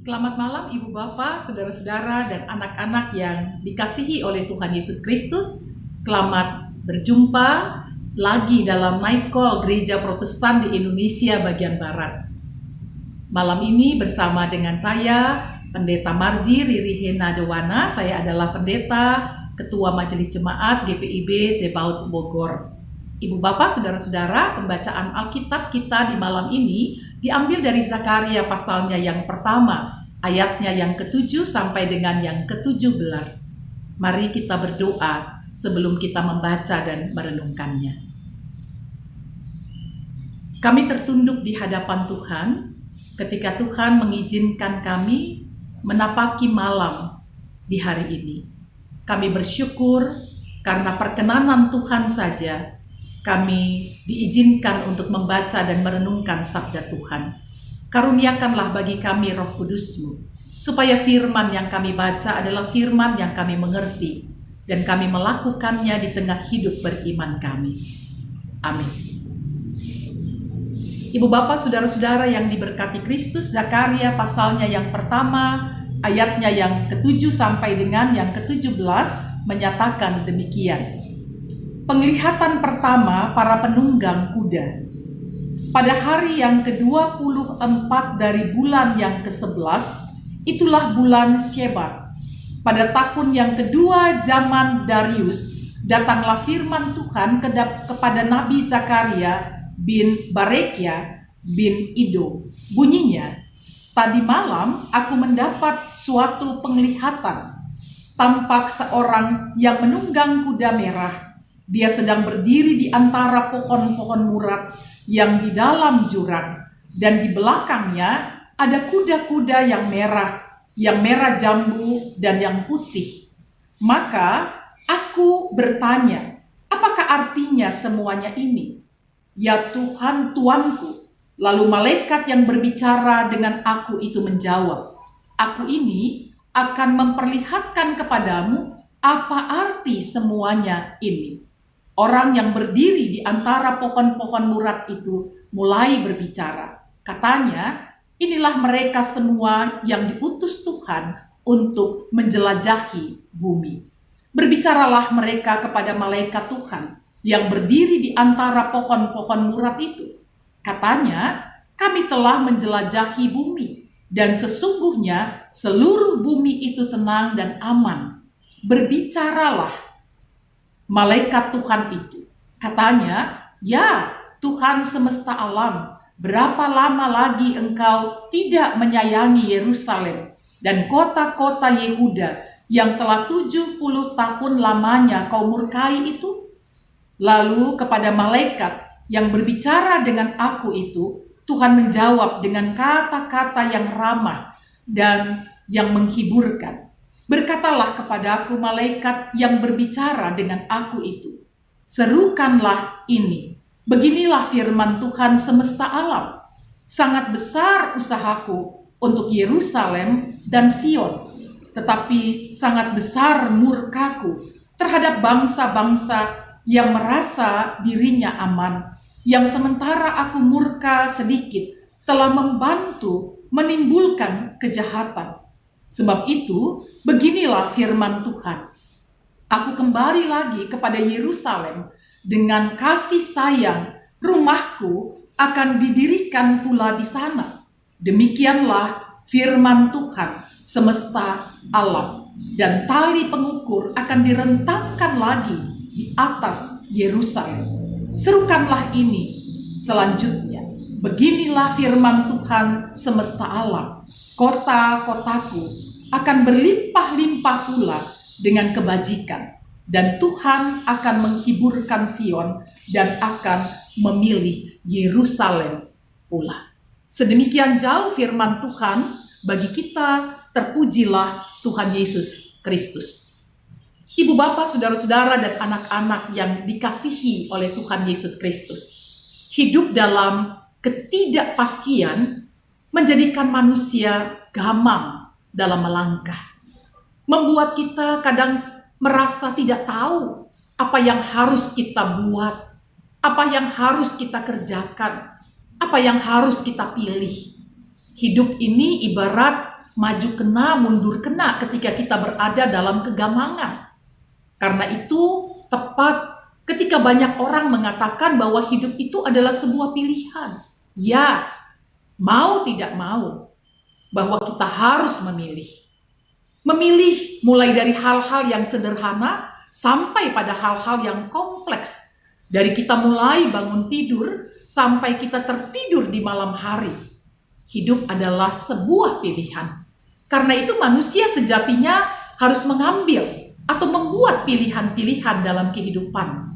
Selamat malam Ibu Bapak, Saudara-saudara dan anak-anak yang dikasihi oleh Tuhan Yesus Kristus. Selamat berjumpa lagi dalam Night Call Gereja Protestan di Indonesia bagian Barat. Malam ini bersama dengan saya, Pendeta Marji Riri Hena Dewana. Saya adalah pendeta Ketua Majelis Jemaat GPIB Zebaut Bogor. Ibu Bapak, Saudara-saudara, pembacaan Alkitab kita di malam ini diambil dari Zakaria pasalnya yang pertama, ayatnya yang ke-7 sampai dengan yang ke-17. Mari kita berdoa sebelum kita membaca dan merenungkannya. Kami tertunduk di hadapan Tuhan ketika Tuhan mengizinkan kami menapaki malam di hari ini. Kami bersyukur karena perkenanan Tuhan saja kami diizinkan untuk membaca dan merenungkan sabda Tuhan. Karuniakanlah bagi kami Roh Kudus-Mu, supaya firman yang kami baca adalah firman yang kami mengerti, dan kami melakukannya di tengah hidup beriman kami. Amin. Ibu Bapak, Saudara-saudara yang diberkati Kristus, Zakaria pasalnya yang pertama, ayatnya yang ke-7 sampai dengan yang ke-17 menyatakan demikian. Penglihatan pertama para penunggang kuda. Pada hari yang ke-24 dari bulan yang ke-11, itulah bulan Shebat. Pada tahun yang kedua zaman Darius, datanglah firman Tuhan kepada Nabi Zakaria bin Barekia bin Ido. Bunyinya, tadi malam aku mendapat suatu penglihatan. Tampak seorang yang menunggang kuda merah. Dia sedang berdiri di antara pohon-pohon murat yang di dalam jurang, dan di belakangnya ada kuda-kuda yang merah jambu dan yang putih. Maka aku bertanya, apakah artinya semuanya ini? Ya Tuhan Tuanku. Lalu malaikat yang berbicara dengan aku itu menjawab, aku ini akan memperlihatkan kepadamu apa arti semuanya ini. Orang yang berdiri di antara pohon-pohon murat itu mulai berbicara. Katanya, inilah mereka semua yang diutus Tuhan untuk menjelajahi bumi. Berbicaralah mereka kepada malaikat Tuhan yang berdiri di antara pohon-pohon murat itu. Katanya, kami telah menjelajahi bumi, dan sesungguhnya seluruh bumi itu tenang dan aman. Berbicaralah malaikat Tuhan itu. Katanya, ya Tuhan semesta alam, berapa lama lagi engkau tidak menyayangi Yerusalem dan kota-kota Yehuda yang telah 70 tahun lamanya kau murkai itu? Lalu kepada malaikat yang berbicara dengan aku itu, Tuhan menjawab dengan kata-kata yang ramah dan yang menghiburkan. Berkatalah kepadaku malaikat yang berbicara dengan aku itu, serukanlah ini. Beginilah firman Tuhan semesta alam. Sangat besar usahaku untuk Yerusalem dan Sion, tetapi sangat besar murkaku terhadap bangsa-bangsa yang merasa dirinya aman, yang sementara aku murka sedikit telah membantu menimbulkan kejahatan. Sebab itu, beginilah firman Tuhan. Aku kembali lagi kepada Yerusalem dengan kasih sayang, rumahku akan didirikan pula di sana. Demikianlah firman Tuhan semesta alam, dan tali pengukur akan direntangkan lagi di atas Yerusalem. Serukanlah ini selanjutnya. Beginilah firman Tuhan semesta alam. Kota-kotaku akan berlimpah-limpah pula dengan kebajikan, dan Tuhan akan menghiburkan Sion dan akan memilih Yerusalem pula. Sedemikian jauh firman Tuhan bagi kita. Terpujilah Tuhan Yesus Kristus. Ibu Bapak, Saudara-saudara dan anak-anak yang dikasihi oleh Tuhan Yesus Kristus, hidup dalam ketidakpastian menjadikan manusia gamang dalam melangkah. Membuat kita kadang merasa tidak tahu apa yang harus kita buat, apa yang harus kita kerjakan, apa yang harus kita pilih. Hidup ini ibarat maju kena, mundur kena ketika kita berada dalam kegamangan. Karena itu tepat ketika banyak orang mengatakan bahwa hidup itu adalah sebuah pilihan. Ya, mau tidak mau, bahwa kita harus memilih. Memilih mulai dari hal-hal yang sederhana sampai pada hal-hal yang kompleks. Dari kita mulai bangun tidur sampai kita tertidur di malam hari. Hidup adalah sebuah pilihan. Karena itu manusia sejatinya harus mengambil atau membuat pilihan-pilihan dalam kehidupan.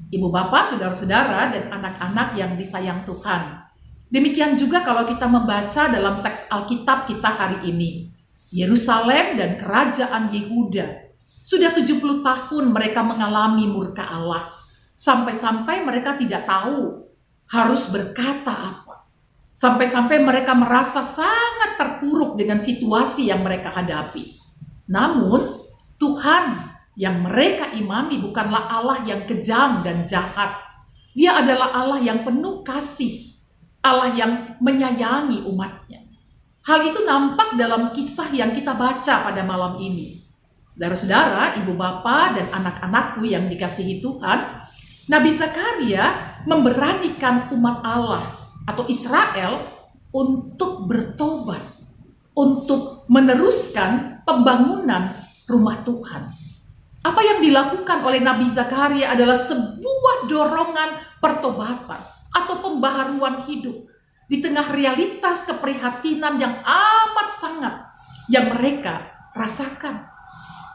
Ibu bapak, saudara-saudara, dan anak-anak yang disayang Tuhan. Demikian juga kalau kita membaca dalam teks Alkitab kita hari ini. Yerusalem dan kerajaan Yehuda. Sudah 70 tahun mereka mengalami murka Allah. Sampai-sampai mereka tidak tahu harus berkata apa. Sampai-sampai mereka merasa sangat terpuruk dengan situasi yang mereka hadapi. Namun, Tuhan yang mereka imani bukanlah Allah yang kejam dan jahat. Dia adalah Allah yang penuh kasih. Allah yang menyayangi umatnya. Hal itu nampak dalam kisah yang kita baca pada malam ini. Saudara-saudara, ibu bapa dan anak-anakku yang dikasihi Tuhan, Nabi Zakaria memberanikan umat Allah atau Israel untuk bertobat, untuk meneruskan pembangunan rumah Tuhan. Apa yang dilakukan oleh Nabi Zakaria adalah sebuah dorongan pertobatan atau pembaharuan hidup di tengah realitas keprihatinan yang amat sangat yang mereka rasakan.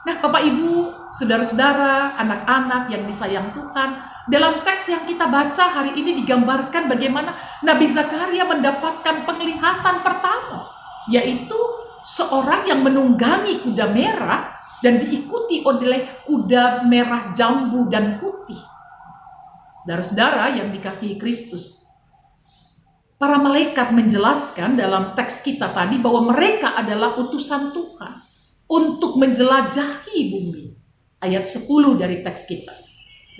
Nah, Bapak Ibu, saudara-saudara, anak-anak yang disayang Tuhan, dalam teks yang kita baca hari ini digambarkan bagaimana Nabi Zakaria mendapatkan penglihatan pertama, yaitu seorang yang menunggangi kuda merah dan diikuti oleh kuda merah jambu dan putih. Saudara-saudara yang dikasihi Kristus, para malaikat menjelaskan dalam teks kita tadi bahwa mereka adalah utusan Tuhan untuk menjelajahi bumi. Ayat 10 dari teks kita.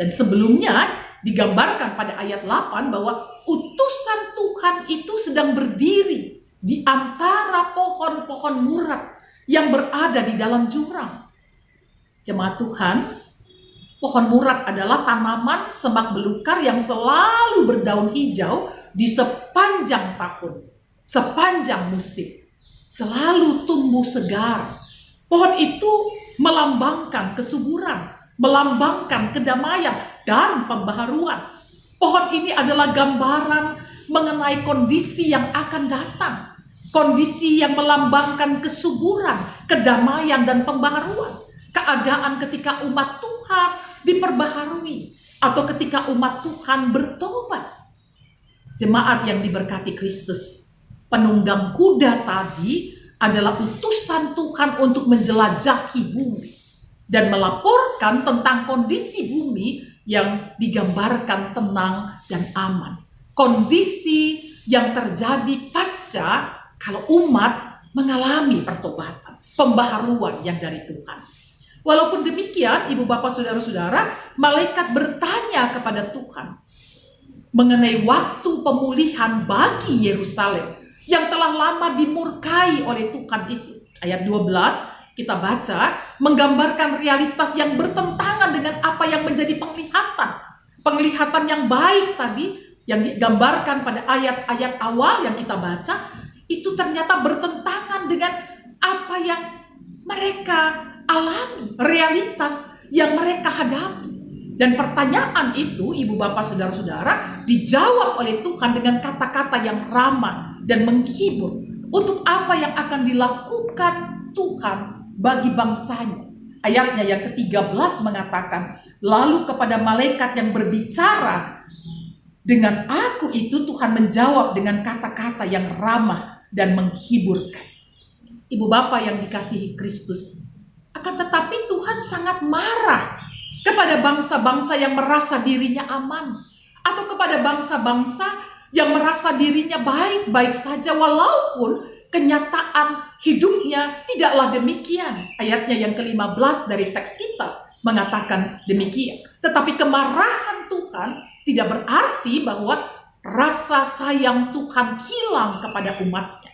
Dan sebelumnya digambarkan pada ayat 8 bahwa utusan Tuhan itu sedang berdiri di antara pohon-pohon murad yang berada di dalam jurang. Jemaat Tuhan, pohon murad adalah tanaman semak belukar yang selalu berdaun hijau di sepanjang tahun, sepanjang musim. Selalu tumbuh segar. Pohon itu melambangkan kesuburan, melambangkan kedamaian dan pembaharuan. Pohon ini adalah gambaran mengenai kondisi yang akan datang. Kondisi yang melambangkan kesuburan, kedamaian dan pembaharuan. Keadaan ketika umat Tuhan diperbaharui atau ketika umat Tuhan bertobat. Jemaat yang diberkati Kristus, penunggang kuda tadi adalah utusan Tuhan untuk menjelajahi bumi dan melaporkan tentang kondisi bumi yang digambarkan tenang dan aman. Kondisi yang terjadi pasca kalau umat mengalami pertobatan, pembaharuan yang dari Tuhan. Walaupun demikian, ibu bapak saudara-saudara, malaikat bertanya kepada Tuhan mengenai waktu pemulihan bagi Yerusalem yang telah lama dimurkai oleh Tuhan itu. Ayat 12 kita baca menggambarkan realitas yang bertentangan dengan apa yang menjadi penglihatan. Penglihatan yang baik tadi yang digambarkan pada ayat-ayat awal yang kita baca itu ternyata bertentangan dengan apa yang mereka alami, realitas yang mereka hadapi. Dan pertanyaan itu, ibu bapak saudara-saudara, dijawab oleh Tuhan dengan kata-kata yang ramah dan menghibur. Untuk apa yang akan dilakukan Tuhan bagi bangsanya. Ayatnya yang ke-13 mengatakan, lalu kepada malaikat yang berbicara dengan aku itu, Tuhan menjawab dengan kata-kata yang ramah dan menghiburkan. Ibu bapak yang dikasihi Kristus, akan tetapi Tuhan sangat marah kepada bangsa-bangsa yang merasa dirinya aman, atau kepada bangsa-bangsa yang merasa dirinya baik-baik saja walaupun kenyataan hidupnya tidaklah demikian. Ayatnya yang ke-15 dari teks kita mengatakan demikian. Tetapi kemarahan Tuhan tidak berarti bahwa rasa sayang Tuhan hilang kepada umatnya.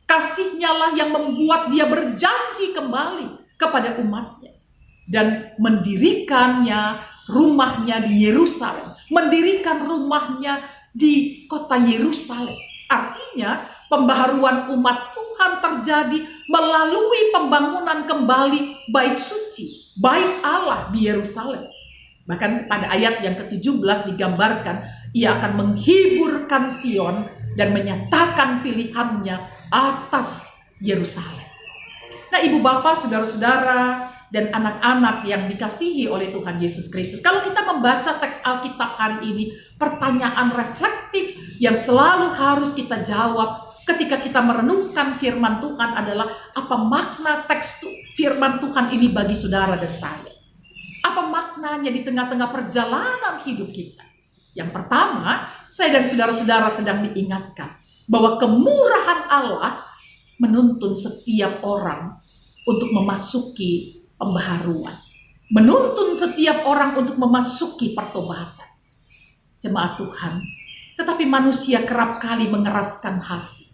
Kasih-Nya lah yang membuat Dia berjanji kembali kepada umat-Nya dan mendirikannya rumah-Nya di Yerusalem, mendirikan rumah-Nya di kota Yerusalem. Artinya pembaharuan umat Tuhan terjadi melalui pembangunan kembali bait suci, bait Allah di Yerusalem. Bahkan pada ayat yang ke-17 digambarkan, Ia akan menghiburkan Sion dan menyatakan pilihannya atas Yerusalem. Nah, ibu bapak, saudara-saudara, dan anak-anak yang dikasihi oleh Tuhan Yesus Kristus, kalau kita membaca teks Alkitab hari ini, pertanyaan reflektif yang selalu harus kita jawab ketika kita merenungkan firman Tuhan adalah, apa makna teks firman Tuhan ini bagi saudara dan saya? Apa maknanya di tengah-tengah perjalanan hidup kita? Yang pertama, saya dan saudara-saudara sedang diingatkan bahwa kemurahan Allah menuntun setiap orang untuk memasuki pembaharuan. Menuntun setiap orang untuk memasuki pertobatan. Jemaat Tuhan, tetapi manusia kerap kali mengeraskan hati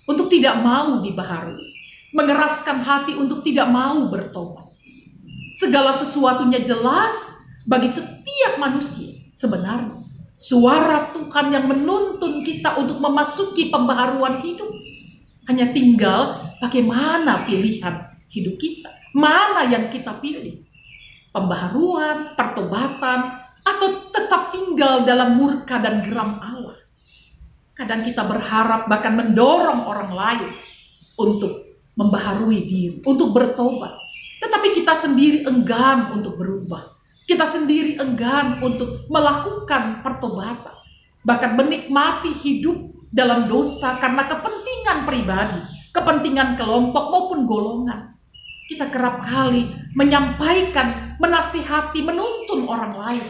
untuk tidak mau dibaharui. Mengeraskan hati untuk tidak mau bertobat. Segala sesuatunya jelas bagi setiap manusia. Sebenarnya suara Tuhan yang menuntun kita untuk memasuki pembaharuan hidup. Hanya tinggal bagaimana pilihan hidup kita. Mana yang kita pilih? Pembaharuan, pertobatan, atau tetap tinggal dalam murka dan geram Allah? Kadang kita berharap bahkan mendorong orang lain untuk membaharui diri, untuk bertobat. Tetapi kita sendiri enggan untuk berubah. Kita sendiri enggan untuk melakukan pertobatan. Bahkan menikmati hidup dalam dosa karena kepentingan pribadi, kepentingan kelompok maupun golongan. Kita kerap kali menyampaikan, menasihati, menuntun orang lain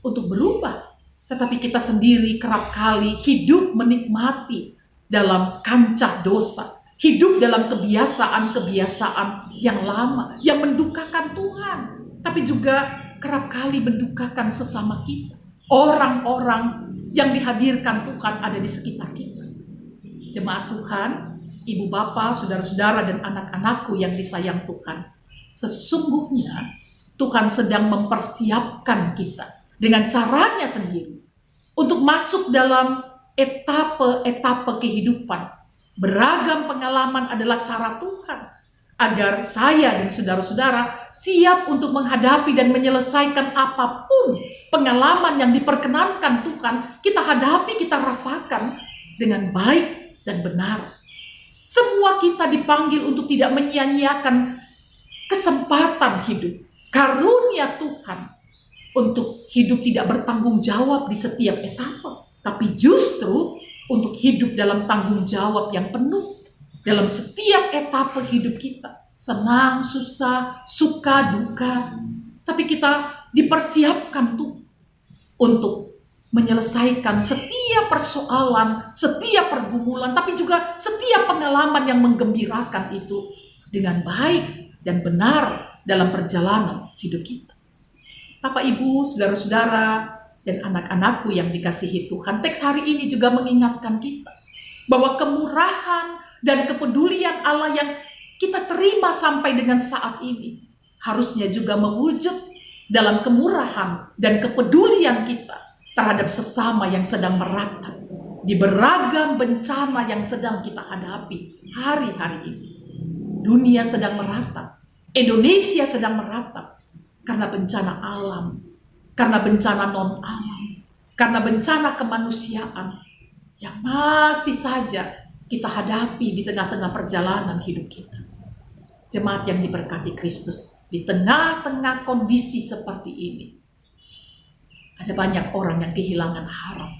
untuk berubah. Tetapi kita sendiri kerap kali hidup menikmati dalam kancah dosa. Hidup dalam kebiasaan-kebiasaan yang lama, yang mendukakan Tuhan. Tapi juga kerap kali mendukakan sesama kita. Orang-orang yang dihadirkan Tuhan ada di sekitar kita. Jemaat Tuhan, ibu bapak, saudara-saudara, dan anak-anakku yang disayang Tuhan. Sesungguhnya Tuhan sedang mempersiapkan kita dengan caranya sendiri untuk masuk dalam etape-etape kehidupan. Beragam pengalaman adalah cara Tuhan agar saya dan saudara-saudara siap untuk menghadapi dan menyelesaikan apapun pengalaman yang diperkenankan Tuhan kita hadapi, kita rasakan dengan baik dan benar. Semua kita dipanggil untuk tidak menyia-nyiakan kesempatan hidup, karunia Tuhan untuk hidup tidak bertanggung jawab di setiap etape, tapi justru untuk hidup dalam tanggung jawab yang penuh dalam setiap etape hidup kita. Senang, susah, suka, duka. Tapi kita dipersiapkan tuh untuk menyelesaikan setiap persoalan, setiap pergumulan, tapi juga setiap pengalaman yang menggembirakan itu dengan baik dan benar dalam perjalanan hidup kita. Bapak, Ibu, saudara-saudara, dan anak-anakku yang dikasihi Tuhan, teks hari ini juga mengingatkan kita bahwa kemurahan dan kepedulian Allah yang kita terima sampai dengan saat ini harusnya juga mewujud dalam kemurahan dan kepedulian kita terhadap sesama yang sedang meratap di beragam bencana yang sedang kita hadapi hari-hari ini. Dunia sedang meratap, Indonesia sedang meratap karena bencana alam, karena bencana non-alam, karena bencana kemanusiaan yang masih saja kita hadapi di tengah-tengah perjalanan hidup kita. Jemaat yang diberkati Kristus, di tengah-tengah kondisi seperti ini, ada banyak orang yang kehilangan harap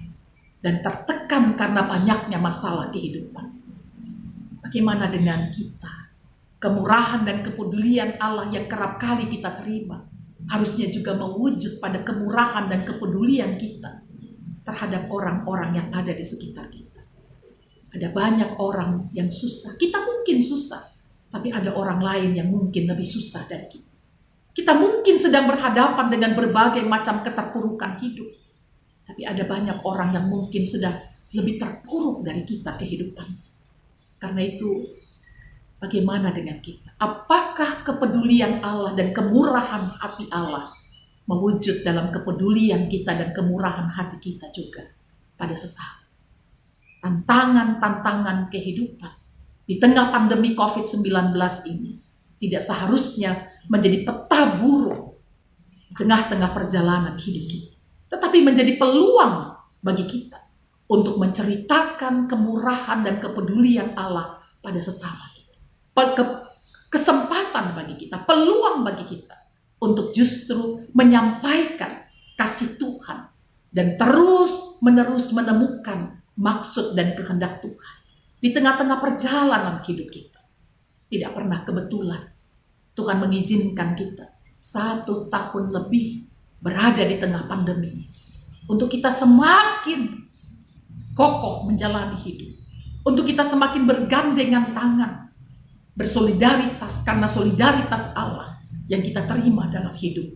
dan tertekan karena banyaknya masalah kehidupan. Bagaimana dengan kita? Kemurahan dan kepedulian Allah yang kerap kali kita terima harusnya juga mewujud pada kemurahan dan kepedulian kita terhadap orang-orang yang ada di sekitar kita. Ada banyak orang yang susah. Kita mungkin susah, tapi ada orang lain yang mungkin lebih susah dari kita. Kita mungkin sedang berhadapan dengan berbagai macam keterpurukan hidup, tapi ada banyak orang yang mungkin sudah lebih terpuruk dari kita kehidupan. Karena itu, bagaimana dengan kita? Apakah kepedulian Allah dan kemurahan hati Allah mewujud dalam kepedulian kita dan kemurahan hati kita juga pada sesama? Tantangan-tantangan kehidupan di tengah pandemi COVID-19 ini tidak seharusnya menjadi peta buruk di tengah-tengah perjalanan hidup kita, tetapi menjadi peluang bagi kita untuk menceritakan kemurahan dan kepedulian Allah pada sesama kita. Kesempatan bagi kita, peluang bagi kita untuk justru menyampaikan kasih Tuhan dan terus-menerus menemukan maksud dan kehendak Tuhan di tengah-tengah perjalanan hidup kita. Tidak pernah kebetulan Tuhan mengizinkan kita 1 tahun lebih berada di tengah pandemi untuk kita semakin kokoh menjalani hidup, untuk kita semakin bergandengan tangan, bersolidaritas karena solidaritas Allah yang kita terima dalam hidup,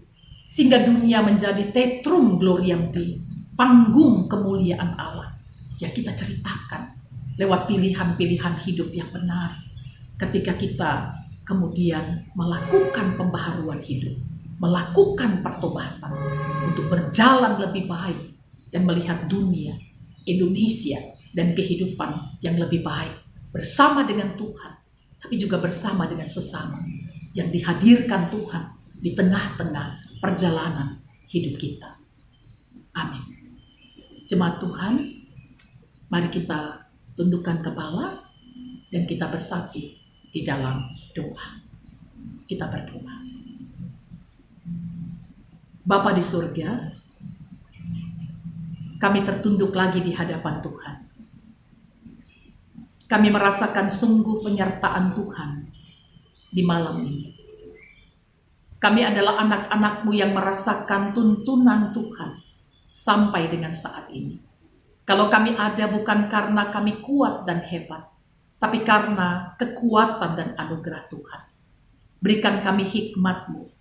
sehingga dunia menjadi tetrum gloriam Dei, panggung kemuliaan Allah yang kita ceritakan lewat pilihan-pilihan hidup yang benar. Ketika kita kemudian melakukan pembaharuan hidup, melakukan pertobatan untuk berjalan lebih baik dan melihat dunia, Indonesia, dan kehidupan yang lebih baik bersama dengan Tuhan, tapi juga bersama dengan sesama yang dihadirkan Tuhan di tengah-tengah perjalanan hidup kita. Amin. Jemaat Tuhan, mari kita tundukkan kepala dan kita bersatu di dalam doa. Kita berdoa. Bapa di surga, kami tertunduk lagi di hadapan Tuhan. Kami merasakan sungguh penyertaan Tuhan di malam ini. Kami adalah anak-anak-Mu yang merasakan tuntunan Tuhan sampai dengan saat ini. Kalau kami ada bukan karena kami kuat dan hebat, tapi karena kekuatan dan anugerah Tuhan. Berikan kami hikmat-Mu,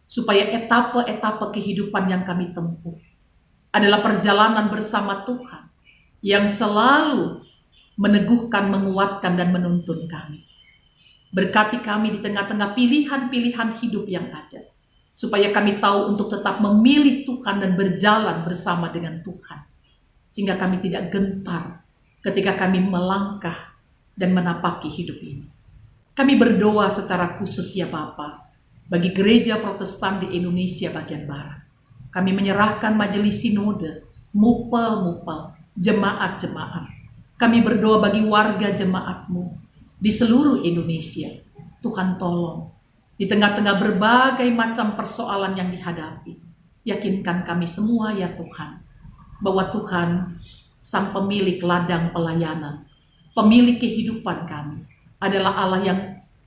supaya etapa-etapa kehidupan yang kami tempuh adalah perjalanan bersama Tuhan yang selalu meneguhkan, menguatkan, dan menuntun kami. Berkati kami di tengah-tengah pilihan-pilihan hidup yang ada, supaya kami tahu untuk tetap memilih Tuhan dan berjalan bersama dengan Tuhan, sehingga kami tidak gentar ketika kami melangkah dan menapaki hidup ini. Kami berdoa secara khusus ya Bapa, bagi gereja Protestan di Indonesia bagian Barat. Kami menyerahkan majelis sinode, mupel-mupel, jemaat-jemaat. Kami berdoa bagi warga jemaat-Mu di seluruh Indonesia. Tuhan tolong, di tengah-tengah berbagai macam persoalan yang dihadapi, yakinkan kami semua ya Tuhan, bahwa Tuhan, Sang pemilik ladang pelayanan, pemilik kehidupan kami, adalah Allah yang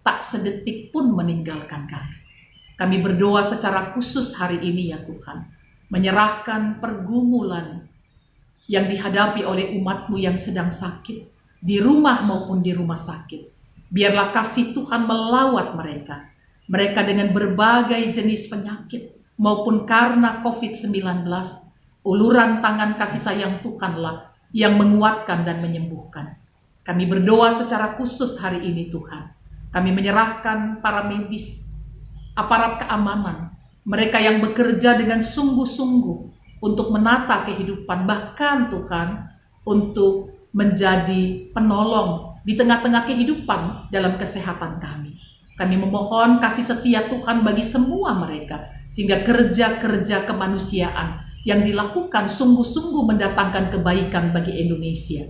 tak sedetik pun meninggalkan kami. Kami berdoa secara khusus hari ini ya Tuhan, menyerahkan pergumulan yang dihadapi oleh umat-Mu yang sedang sakit, di rumah maupun di rumah sakit. Biarlah kasih Tuhan melawat mereka. Mereka dengan berbagai jenis penyakit, maupun karena COVID-19, uluran tangan kasih sayang Tuhanlah yang menguatkan dan menyembuhkan. Kami berdoa secara khusus hari ini Tuhan. Kami menyerahkan para medis, aparat keamanan, mereka yang bekerja dengan sungguh-sungguh untuk menata kehidupan, bahkan Tuhan untuk menjadi penolong di tengah-tengah kehidupan dalam kesehatan kami. Kami memohon kasih setia Tuhan bagi semua mereka, sehingga kerja-kerja kemanusiaan yang dilakukan sungguh-sungguh mendatangkan kebaikan bagi Indonesia.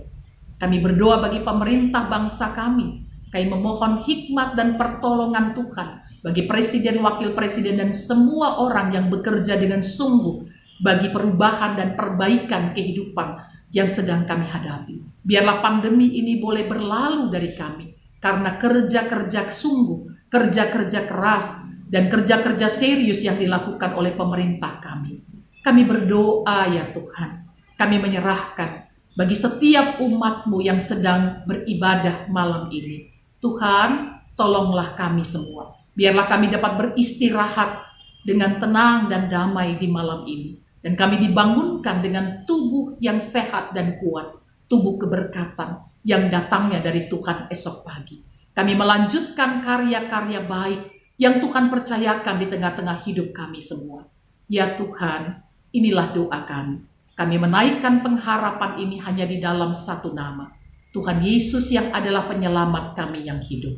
Kami berdoa bagi pemerintah bangsa kami. Kami memohon hikmat dan pertolongan Tuhan bagi presiden, wakil presiden, dan semua orang yang bekerja dengan sungguh bagi perubahan dan perbaikan kehidupan yang sedang kami hadapi. Biarlah pandemi ini boleh berlalu dari kami, karena kerja-kerja sungguh, kerja-kerja keras, dan kerja-kerja serius yang dilakukan oleh pemerintah kami. Kami berdoa ya Tuhan, kami menyerahkan bagi setiap umat-Mu yang sedang beribadah malam ini. Tuhan, tolonglah kami semua. Biarlah kami dapat beristirahat dengan tenang dan damai di malam ini. Dan kami dibangunkan dengan tubuh yang sehat dan kuat, tubuh keberkatan, yang datangnya dari Tuhan esok pagi. Kami melanjutkan karya-karya baik yang Tuhan percayakan di tengah-tengah hidup kami semua. Ya Tuhan, inilah doa kami. Kami menaikkan pengharapan ini hanya di dalam satu nama, Tuhan Yesus yang adalah penyelamat kami yang hidup.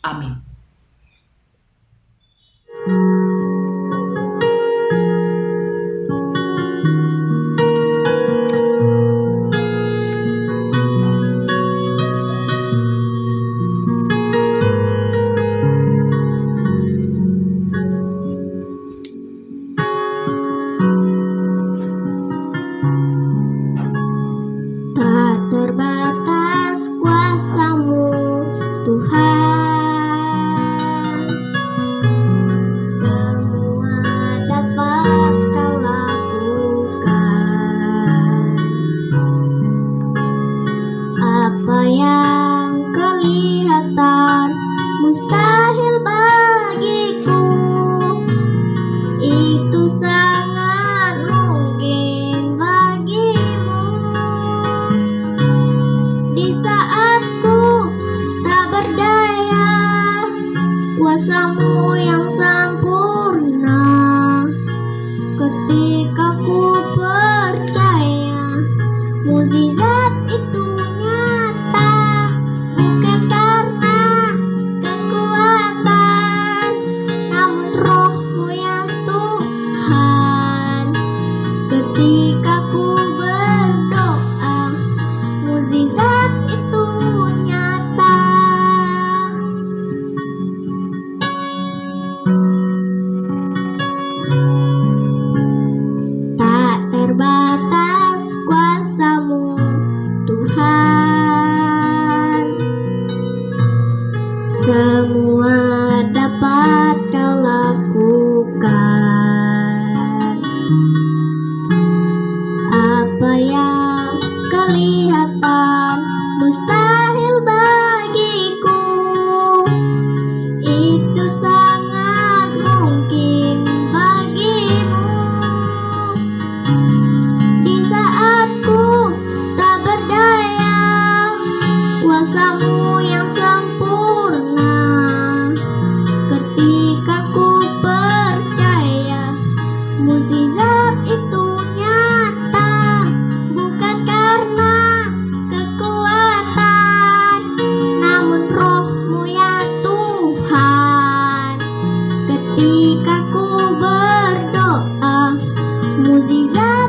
Amin. Tak terbatas kuasa-Mu, Tuhan. Semua dapat Kau lakukan. Apa yang kelihatan mustahil bagiku, itu sangat mungkin bagimu. Di saat ku tak berdaya, kuasa-Mu yang sempurna. Ketika ku percaya, mukjizat itu nyata, bukan karena kekuatan, namun Roh-Mu ya Tuhan. Ketika ku berdoa, mukjizat itu nyata. Tak terbatas kuasa-Mu, Tuhan. Semua dapat Kau lakukan. Apa yang kelihatan mustahil bagiku, itu sangat mungkin bagimu. Di saat ku tak berdaya, kuasa-Mu yang sempurna. Ketika ku percaya, mukjizat itu nyata, bukan karena kekuatan, namun Roh-Mu ya Tuhan. Ketika ku berdoa, mukjizat